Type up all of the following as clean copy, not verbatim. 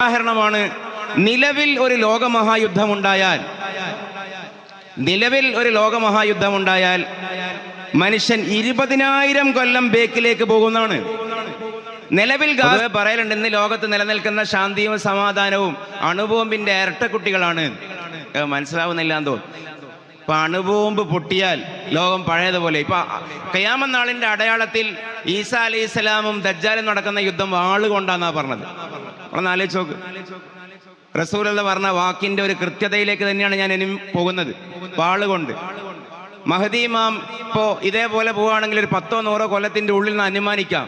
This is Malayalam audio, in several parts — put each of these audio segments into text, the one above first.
ഉദാഹരണമാണ് നിലവിൽ ഒരു ലോകമഹായുദ്ധമുണ്ടായാൽ മനുഷ്യൻ 20,000 കൊല്ലം ബേക്കിലേക്ക് പോകുന്നതാണ്. നിലവിൽ പറയലുണ്ട്, ഇന്ന് ലോകത്ത് നിലനിൽക്കുന്ന ശാന്തിയും സമാധാനവും അണുബോംബിന്റെ ഇരട്ടക്കുട്ടികളാണ്. മനസ്സിലാവുന്നില്ല എന്ന് തോന്നുന്നു. ഇപ്പൊ അണുബോംബ് പൊട്ടിയാൽ ലോകം പഴയതുപോലെ. ഇപ്പൊ ഖിയാമത്ത് നാളിന്റെ അടയാളത്തിൽ ഈസാ അലൈഹി സ്വലാമും ദജ്ജാലും നടക്കുന്ന യുദ്ധം വാളുകൊണ്ടാന്നാ പറഞ്ഞത്. നമ്മളൊന്ന് ആലോചിച്ച് നോക്ക്. റസൂലുള്ള പറഞ്ഞ വാക്കിന്റെ ഒരു കൃത്യതയിലേക്ക് തന്നെയാണ് ഞാൻ ഇനി പോകുന്നത്. വാളുകൊണ്ട്. മഹദി ഇമാം ഇപ്പോ ഇതേപോലെ പോവുകയാണെങ്കിൽ ഒരു 10-100 കൊല്ലത്തിന്റെ ഉള്ളിൽ നിന്ന് അനുമാനിക്കാം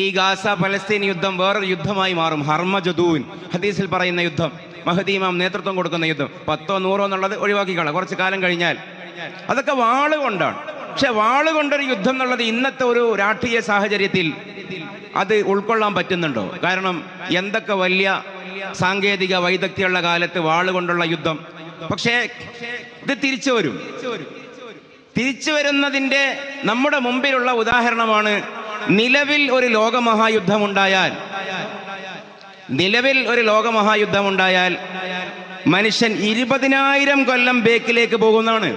ഈ ഗാസ പലസ്തീൻ യുദ്ധം വേറൊരു യുദ്ധമായി മാറും. ഹർമജദൂൻ ഹദീസിൽ പറയുന്ന യുദ്ധം, മഹദി ഇമാം നേതൃത്വം കൊടുക്കുന്ന യുദ്ധം. 10-100 എന്നുള്ളത് ഒഴിവാക്കിക്കളാം. കുറച്ച് കാലം കഴിഞ്ഞാൽ അതൊക്കെ വാളുകൊണ്ടാണ്. പക്ഷെ വാളുകൊണ്ടൊരു യുദ്ധം എന്നുള്ളത് ഇന്നത്തെ ഒരു രാഷ്ട്രീയ സാഹചര്യത്തിൽ അത് ഉൾക്കൊള്ളാൻ പറ്റുന്നുണ്ടോ? കാരണം എന്തൊക്കെ വലിയ സാങ്കേതിക വൈദഗ്ധ്യമുള്ള കാലത്ത് വാളുകൊണ്ടുള്ള യുദ്ധം. പക്ഷേ ഇത് തിരിച്ചു വരുന്നതിന്റെ നമ്മുടെ മുമ്പിലുള്ള ഉദാഹരണമാണ് നിലവിൽ ഒരു ലോകമഹായുദ്ധമുണ്ടായാൽ മനുഷ്യൻ 20,000 കൊല്ലം ബേക്കിലേക്ക് പോകുന്നതാണ്.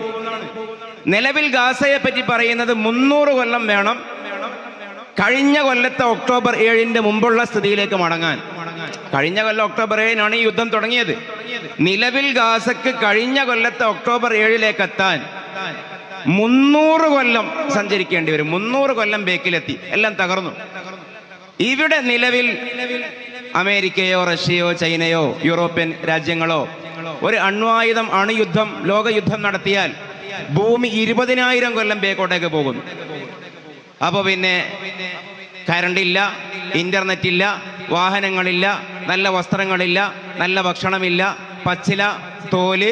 നിലവിൽ ഗാസയെ പറ്റി പറയുന്നത് 300 കൊല്ലം വേണം കഴിഞ്ഞ കൊല്ലത്തെ ഒക്ടോബർ 7 മുമ്പുള്ള സ്ഥിതിയിലേക്ക് മടങ്ങാൻ. കഴിഞ്ഞ കൊല്ലം ഒക്ടോബർ 7 ഈ യുദ്ധം തുടങ്ങിയത്. നിലവിൽ ഗാസക്ക് കഴിഞ്ഞ കൊല്ലത്തെ ഒക്ടോബർ 7 എത്താൻ 300 കൊല്ലം സഞ്ചരിക്കേണ്ടി വരും. 300 കൊല്ലം ബേക്കിലെത്തി, എല്ലാം തകർന്നു. ഇവിടെ നിലവിൽ അമേരിക്കയോ റഷ്യയോ ചൈനയോ യൂറോപ്യൻ രാജ്യങ്ങളോ ഒരു അണുയുദ്ധം ലോകയുദ്ധം നടത്തിയാൽ ഭൂമി 20,000 കൊല്ലം ബേക്കോട്ടേക്ക് പോകുന്നു. അപ്പൊ പിന്നെ കറണ്ടില്ല, ഇന്റർനെറ്റ് ഇല്ല, വാഹനങ്ങളില്ല, നല്ല വസ്ത്രങ്ങളില്ല, നല്ല ഭക്ഷണമില്ല, പച്ചില തോല്,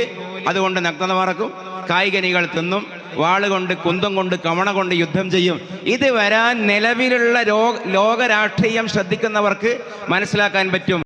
അതുകൊണ്ട് നഗ്നത മറക്കും, കായികനികൾ തിന്നും, വാളുകൊണ്ട് കുന്തം കൊണ്ട് കവണ കൊണ്ട് യുദ്ധം ചെയ്യും. ഇത് വരാൻ നിലവിലുള്ള ലോക രാഷ്ട്രീയം ശ്രദ്ധിക്കുന്നവർക്ക് മനസ്സിലാക്കാൻ പറ്റും.